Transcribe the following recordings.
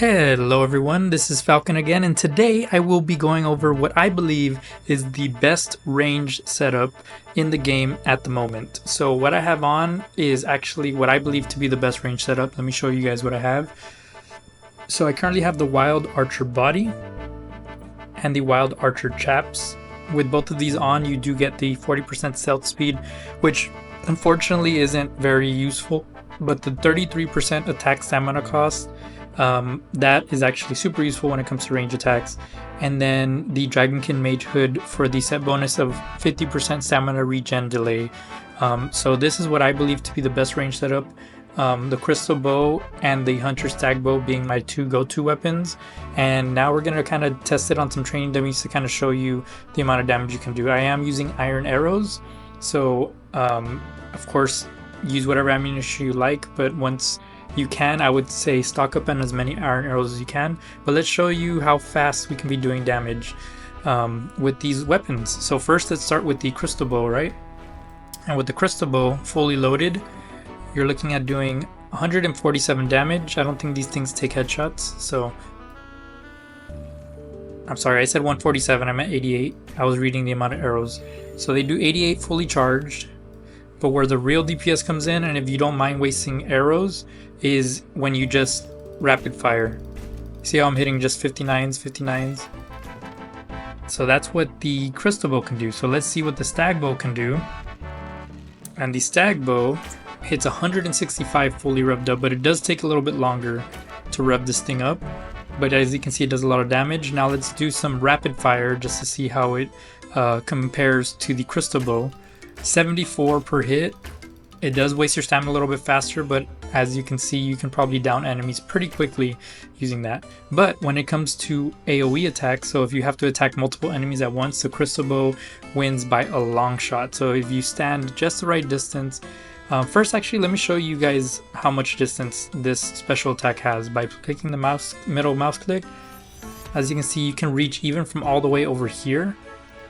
Hello everyone, this is Falcon again, and today I will be going over what I believe is the best range setup in the game at the moment. So what I have on is actually what I believe to be the best range setup. Let me show you guys what I have. So I currently have the Wild Archer body and the Wild Archer chaps. With both of these on, you do get the 40% stealth speed, which unfortunately isn't very useful, but the 33% attack stamina cost, that is actually super useful when it comes to range attacks. And then the Dragonkin Mage Hood for the set bonus of 50% stamina regen delay. So this is what I believe to be the best range setup. The Crystal Bow and the Hunter Stag Bow being my two go-to weapons. And now we're going to kind of test it on some training dummies to kind of show you the amount of damage you can do. I am using iron arrows, so of course use whatever ammunition you like, but once you can, I would say stock up on as many iron arrows as you can. But let's show you how fast we can be doing damage with these weapons. So first let's start with the Crystal Bow, right? And with the Crystal Bow fully loaded, you're looking at doing 147 damage. I don't think these things take headshots, so I'm sorry, I said 147, I meant 88. I was reading the amount of arrows. So they do 88 fully charged, but where the real DPS comes in, and if you don't mind wasting arrows, is when you just rapid fire. See how I'm hitting just 59s? So that's what the Crystal Bow can do. So let's see what the Stag Bow can do. And the Stag Bow hits 165 fully revved up, but it does take a little bit longer to rev this thing up. But as you can see, it does a lot of damage. Now let's do some rapid fire just to see how it compares to the Crystal Bow. 74 per hit. It does waste your stamina a little bit faster, but as you can see, you can probably down enemies pretty quickly using that. But when it comes to AoE attacks, so if you have to attack multiple enemies at once, the Crystal Bow wins by a long shot. So if you stand just the right distance, first actually let me show you guys how much distance this special attack has by clicking the middle mouse click. As you can see, you can reach even from all the way over here.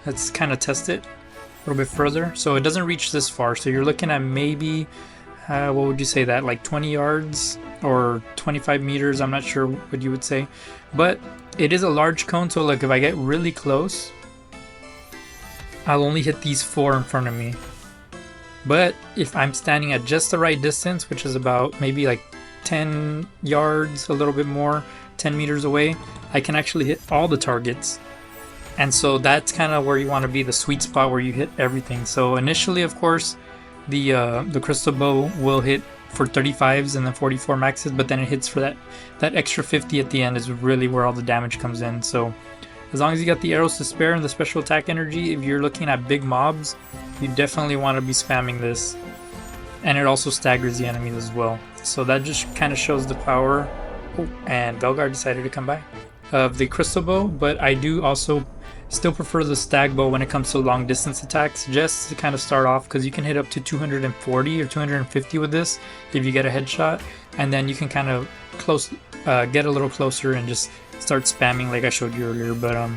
Let's kind of test it a little bit further. So it doesn't reach this far, so you're looking at maybe what would you say, that like 20 yards or 25 meters, I'm not sure what you would say, but it is a large cone. So look, if I get really close, I'll only hit these 4 in front of me. But if I'm standing at just the right distance, which is about maybe like 10 yards, a little bit more, 10 meters away, I can actually hit all the targets. And so that's kind of where you want to be, the sweet spot where you hit everything. So initially, of course, the Crystal Bow will hit for 35s and then 44 maxes, but then it hits for that extra 50 at the end is really where all the damage comes in. So as long as you got the arrows to spare and the special attack energy, if you're looking at big mobs, you definitely want to be spamming this. And it also staggers the enemies as well. So that just kind of shows the power. Oh, and Belgar decided to come by, of the Crystal Bow, but I do also still prefer the Stag Bow when it comes to long distance attacks, just to kind of start off, because you can hit up to 240 or 250 with this if you get a headshot, and then you can kind of get a little closer and just start spamming like I showed you earlier. But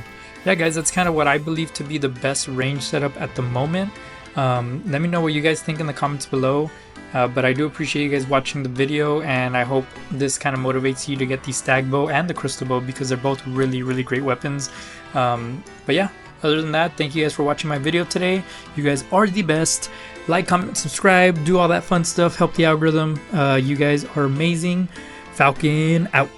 yeah guys, that's kind of what I believe to be the best range setup at the moment. Let me know what you guys think in the comments below. But I do appreciate you guys watching the video, and I hope this kind of motivates you to get the Stag Bow and the Crystal Bow, because they're both really great weapons. But yeah, other than that, thank you guys for watching my video today. You guys are the best. Like, comment, subscribe, do all that fun stuff, help the algorithm. You guys are amazing. Falcon out.